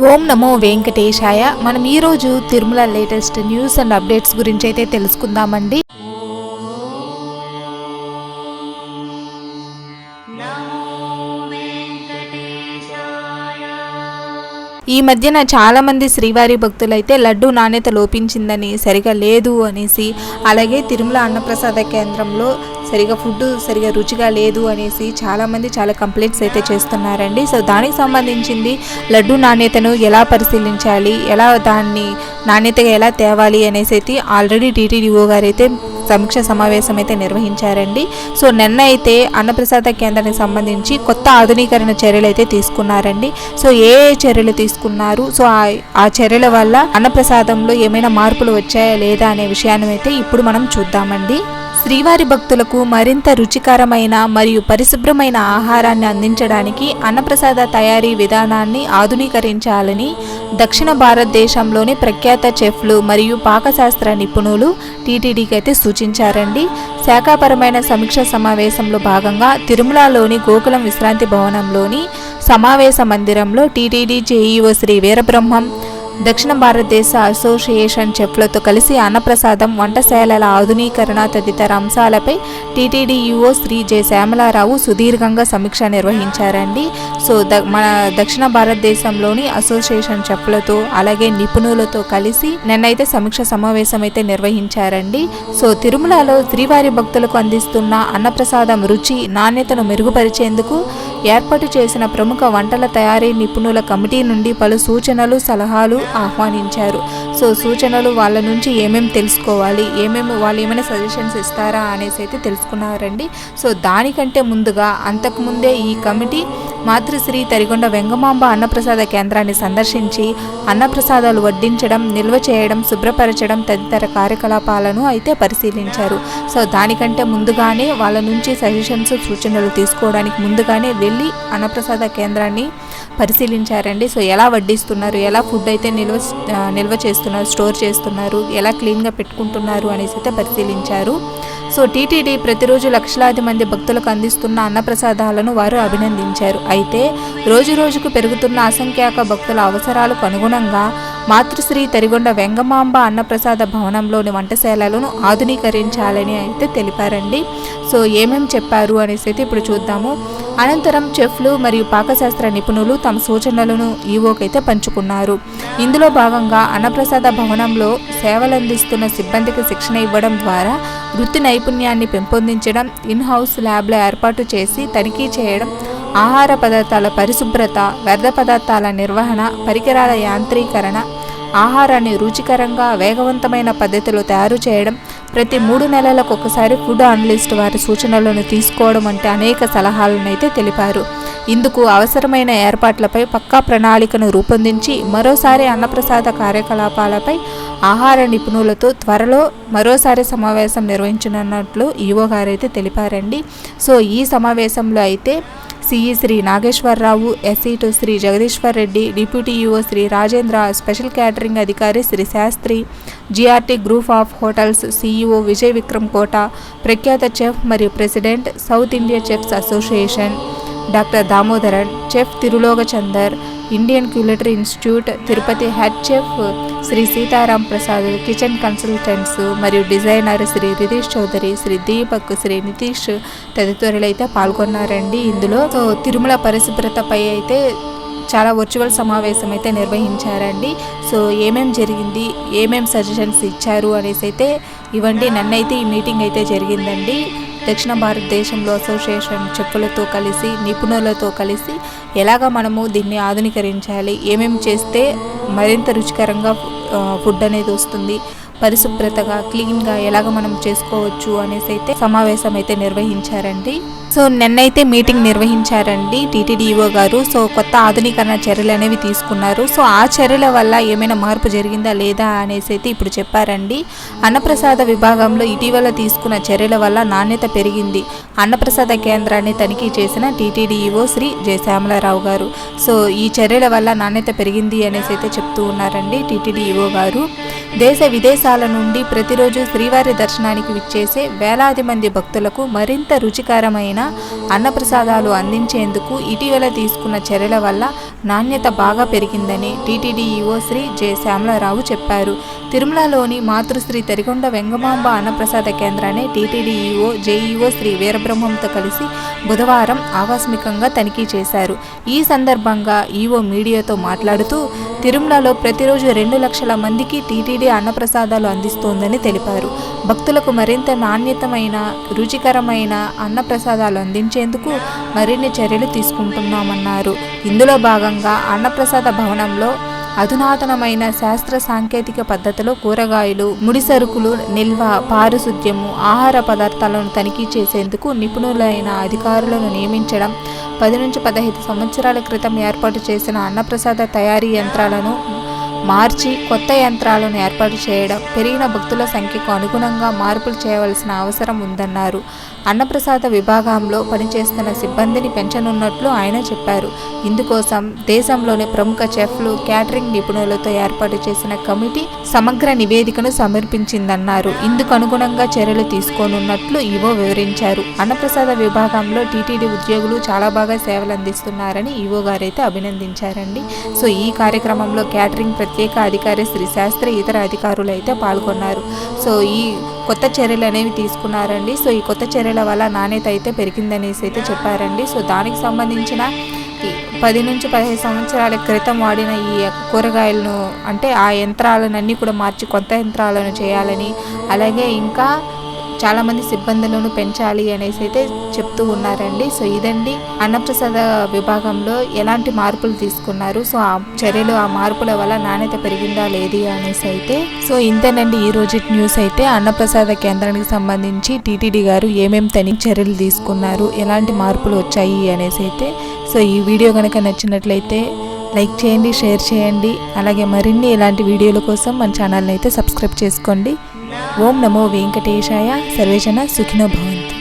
ఓం నమో వెంకటేశాయ. మనం ఈరోజు Tirumala latest news and updates గురించి అయితే తెలుసుకుందామండి. ఈ మధ్యన చాలామంది శ్రీవారి భక్తులైతే లడ్డు నాణ్యత లోపించిందని, సరిగా లేదు అనేసి, అలాగే తిరుమల అన్నప్రసాద కేంద్రంలో సరిగా రుచిగా లేదు అనేసి చాలామంది చాలా కంప్లైంట్స్ అయితే చేస్తున్నారండి. సో దానికి సంబంధించింది లడ్డు నాణ్యతను ఎలా పరిశీలించాలి, ఎలా దాన్ని నాణ్యతగా ఎలా తేవాలి అనేసి అయితే ఆల్రెడీ టీటీడీఓ గారు అయితే సమీక్ష సమావేశం అయితే నిర్వహించారండి. సో నిన్న అయితే అన్నప్రసాద కేంద్రానికి సంబంధించి కొత్త ఆధునీకరణ చర్యలు అయితే తీసుకున్నారండి. సో ఏ చర్యలు తీసుకున్నారు, సో ఆ చర్యల వల్ల అన్నప్రసాదంలో ఏమైనా మార్పులు వచ్చాయా లేదా అనే విషయాన్ని అయితే ఇప్పుడు మనం చూద్దామండి. శ్రీవారి భక్తులకు మరింత రుచికరమైన మరియు పరిశుభ్రమైన ఆహారాన్ని అందించడానికి అన్నప్రసాద తయారీ విధానాన్ని ఆధునీకరించాలని దక్షిణ భారతదేశంలోని ప్రఖ్యాత చెఫ్లు మరియు పాకశాస్త్ర నిపుణులు టీటీడీకి అయితే సూచించారండి. శాఖాపరమైన సమీక్ష సమావేశంలో భాగంగా తిరుమలలోని గోకులం విశ్రాంతి భవనంలోని సమావేశ మందిరంలో టీటీడీ జేఈఓ శ్రీ వీరబ్రహ్మం, దక్షిణ భారతదేశ అసోసియేషన్ చెఫ్లతో కలిసి అన్నప్రసాదం, వంటశాలల ఆధునీకరణ తదితర అంశాలపై TTD EO Shri J Syamalarao సుదీర్ఘంగా సమీక్ష నిర్వహించారండి. సో మన దక్షిణ భారతదేశంలోని అసోసియేషన్ చెఫ్లతో అలాగే నిపుణులతో కలిసి నిన్నైతే సమీక్ష సమావేశం అయితే నిర్వహించారండి. సో తిరుమలలో శ్రీవారి భక్తులకు అందిస్తున్న అన్నప్రసాదం రుచి నాణ్యతను మెరుగుపరిచేందుకు ఏర్పాటు చేసిన ప్రముఖ వంటల తయారీ నిపుణుల కమిటీ నుండి పలు సూచనలు, సలహాలు ఆహ్వానించారు. సో సూచనలు వాళ్ళ నుంచి ఏమేమి తెలుసుకోవాలి, వాళ్ళు ఏమైనా సజెషన్స్ ఇస్తారా అనేసి అయితే తెలుసుకున్నారండి. సో దానికంటే ముందుగా అంతకుముందే ఈ కమిటీ మాతృశ్రీ తరిగొండ వెంగమాంబ అన్నప్రసాద కేంద్రాన్ని సందర్శించి అన్నప్రసాదాలు వడ్డించడం, నిల్వ చేయడం, శుభ్రపరచడం తదితర కార్యకలాపాలను అయితే పరిశీలించారు. సో దానికంటే ముందుగానే వాళ్ళ నుంచి సజెషన్స్, సూచనలు తీసుకోవడానికి ముందుగానే వెళ్ళి అన్నప్రసాద కేంద్రాన్ని పరిశీలించారండి. సో ఎలా వడ్డిస్తున్నారు, ఎలా ఫుడ్ అయితే నిల్వ చేస్తున్నారు, స్టోర్ చేస్తున్నారు, ఎలా క్లీన్గా పెట్టుకుంటున్నారు అనేసి అయితే పరిశీలించారు. సో టీటీడీ ప్రతిరోజు లక్షలాది మంది భక్తులకు అందిస్తున్న అన్నప్రసాదాలను వారు అభినందించారు. అయితే రోజుకు పెరుగుతున్న అసంఖ్యాక భక్తుల అవసరాలకు అనుగుణంగా మాతృశ్రీ తరిగొండ వెంగమాంబ అన్నప్రసాద భవనంలోని వంటశాలలను ఆధునీకరించాలని అయితే తెలిపారండి. సో ఏమేమి చెప్పారు అనేసి అయితే ఇప్పుడు చూద్దాము. అనంతరం చెఫ్లు మరియు పాకశాస్త్ర నిపుణులు తమ సూచనలను ఈవోకైతే పంచుకున్నారు. ఇందులో భాగంగా అన్నప్రసాద భవనంలో సేవలందిస్తున్న సిబ్బందికి శిక్షణ ఇవ్వడం ద్వారా వృత్తి నైపుణ్యాన్ని పెంపొందించడం, ఇన్-హౌస్ ల్యాబ్ల ఏర్పాటు చేసి తనిఖీ చేయడం, ఆహార పదార్థాల పరిశుభ్రత, వ్యర్థ పదార్థాల నిర్వహణ, పరికరాల యాంత్రీకరణ, ఆహారాన్ని రుచికరంగా వేగవంతమైన పద్ధతిలో తయారు చేయడం, ప్రతి 3 నెలలకు ఒకసారి ఫుడ్ అనలిస్ట్ వారి సూచనలను తీసుకోవడం వంటి అనేక సలహాలను అయితే తెలిపారు. ఇందుకు అవసరమైన ఏర్పాట్లపై పక్కా ప్రణాళికను రూపొందించి మరోసారి అన్నప్రసాద కార్యకలాపాలపై ఆహార నిపుణులతో త్వరలో మరోసారి సమావేశం నిర్వహించనున్నట్లు ఈవో గారు అయితే తెలిపారండి. సో ఈ సమావేశంలో అయితే CE Shri Nageswararao, SE two Shri Jagadishwar Reddy, deputy EO Shri Rajendra, special catering అధికారి Shri Sastry, GRT group of hotels CEO Vijay Vikram Kota, ప్రఖ్యాత చెఫ్ మరియు president South India chefs association doctor Damodaran, chef Thiruloka Chandar, Indian culinary institute Tirupati head chef Shri Sitaram Prasad, kitchen consultants మరియు డిజైనర్ శ్రీ రితీష్ చౌదరి, శ్రీ దీపక్, శ్రీ నితీష్ తదితరులు అయితే పాల్గొన్నారండి. ఇందులో సో తిరుమల పరిశుభ్రతపై అయితే చాలా వర్చువల్ సమావేశం అయితే నిర్వహించారండి. సో ఏమేం జరిగింది, ఏమేం సజెషన్స్ ఇచ్చారు అనేసి అయితే ఇవ్వండి. నన్నైతే ఈ మీటింగ్ అయితే జరిగిందండి. దక్షిణ భారతదేశంలో అసోసియేషన్ చెప్పులతో కలిసి, నిపుణులతో కలిసి ఎలాగ మనము దీన్ని ఆధునీకరించాలి, ఏమేమి చేస్తే మరింత రుచికరంగా ఫుడ్ అనేది వస్తుంది, పరిశుభ్రతగా క్లీన్గా ఎలాగ మనం చేసుకోవచ్చు అనేసి అయితే సమావేశం అయితే నిర్వహించారండి. సో నిన్నైతే మీటింగ్ నిర్వహించారండి టీటీడీఓ గారు. సో కొత్త ఆధునీకరణ చర్యలు అనేవి తీసుకున్నారు. సో ఆ చర్యల వల్ల ఏమైనా మార్పు జరిగిందా లేదా అనేసి అయితే ఇప్పుడు చెప్పారండి. అన్నప్రసాద విభాగంలో ఇటీవల తీసుకున్న చర్యల వల్ల నాణ్యత పెరిగింది. అన్నప్రసాద కేంద్రాన్ని తనిఖీ చేసిన టీటీడీఓ శ్రీ జె శ్యామలారావు గారు. సో ఈ చర్యల వల్ల నాణ్యత పెరిగింది అనేసి అయితే చెప్తూ ఉన్నారండి టీటీడీఓ గారు. దేశ విదేశ దేశాల నుండి ప్రతిరోజు శ్రీవారి దర్శనానికి విచ్చేసే వేలాది మంది భక్తులకు మరింత రుచికరమైన అన్నప్రసాదాలు అందించేందుకు ఇటీవల తీసుకున్న చర్యల వల్ల నాణ్యత బాగా పెరిగిందని TTD EO Shri J Syamalarao చెప్పారు. తిరుమలలోని మాతృశ్రీ తరిగొండ వెంగమాంబ అన్నప్రసాద కేంద్రాన్ని టీటీడీ ఈవో జేఈఓ శ్రీ వీరబ్రహ్మంతో కలిసి బుధవారం ఆకస్మికంగా తనిఖీ చేశారు. ఈ సందర్భంగా ఈవో మీడియాతో మాట్లాడుతూ తిరుమలలో ప్రతిరోజు 2 లక్షల మందికి టీటీడీ అన్నప్రసాదాలు అందిస్తోందని తెలిపారు. భక్తులకు మరింత నాణ్యతమైన రుచికరమైన అన్నప్రసాదాలు అందించేందుకు మరిన్ని చర్యలు తీసుకుంటున్నామన్నారు. ఇందులో భాగంగా అన్నప్రసాద భవనంలో అధునాతనమైన శాస్త్ర సాంకేతిక పద్ధతిలో కూరగాయలు, ముడి సరుకులు నిల్వ, పారిశుద్ధ్యము, ఆహార పదార్థాలను తనిఖీ చేసేందుకు నిపుణులైన అధికారులను నియమించడం, 10 నుంచి 15 సంవత్సరాల క్రితం ఏర్పాటు చేసిన అన్నప్రసాద తయారీ యంత్రాలను మార్చి కొత్త యంత్రాలను ఏర్పాటు చేయడం, పెరిగిన భక్తుల సంఖ్యకు అనుగుణంగా మార్పులు చేయవలసిన అవసరం ఉందన్నారు. అన్నప్రసాద విభాగంలో పనిచేస్తున్న సిబ్బందిని పెంచనున్నట్లు ఆయన చెప్పారు. ఇందుకోసం దేశంలోని ప్రముఖ చెఫ్లు, క్యాటరింగ్ నిపుణులతో ఏర్పాటు చేసిన కమిటీ సమగ్ర నివేదికను సమర్పించిందన్నారు. ఇందుకు అనుగుణంగా చర్యలు తీసుకోనున్నట్లు ఈవో వివరించారు. అన్నప్రసాద విభాగంలో టీటీడీ ఉద్యోగులు చాలా బాగా సేవలు అందిస్తున్నారని ఈవో గారైతే అభినందించారండి. సో ఈ కార్యక్రమంలో క్యాటరింగ్ ప్రత్యేక అధికారి శ్రీ శాస్త్రి, ఇతర అధికారులు అయితే పాల్గొన్నారు. సో ఈ కొత్త చర్యలు అనేవి తీసుకున్నారండి. సో ఈ కొత్త చర్యల వల్ల నాణ్యత అయితే పెరిగిందనేసి అయితే చెప్పారండి. సో దానికి సంబంధించిన 10 నుంచి 15 సంవత్సరాల క్రితం వాడిన ఈ కూరగాయలను అంటే ఆ యంత్రాలన్నీ కూడా మార్చి కొత్త యంత్రాలను చేయాలని, అలాగే ఇంకా చాలామంది సిబ్బందులను పెంచాలి అనేసి అయితే చెప్తూ ఉన్నారండి. సో ఇదండి అన్నప్రసాద విభాగంలో ఎలాంటి మార్పులు తీసుకున్నారు, సో ఆ చర్యలు, ఆ మార్పుల వల్ల నాణ్యత పెరిగిందా లేదు అనేసి అయితే. సో ఇంతేనండి ఈ రోజు న్యూస్ అయితే. అన్నప్రసాద కేంద్రానికి సంబంధించి టీటీడీ గారు ఏమేమి తనిఖీ చర్యలు తీసుకున్నారు, ఎలాంటి మార్పులు వచ్చాయి అనేసి అయితే. సో ఈ వీడియో కనుక నచ్చినట్లయితే లైక్ చేయండి, షేర్ చేయండి. అలాగే మరిన్ని ఇలాంటి వీడియోల కోసం మన ఛానల్ని అయితే సబ్స్క్రైబ్ చేసుకోండి. ఓం నమో వెంకటేశాయ. సర్వేజన సుఖినో భవంతు.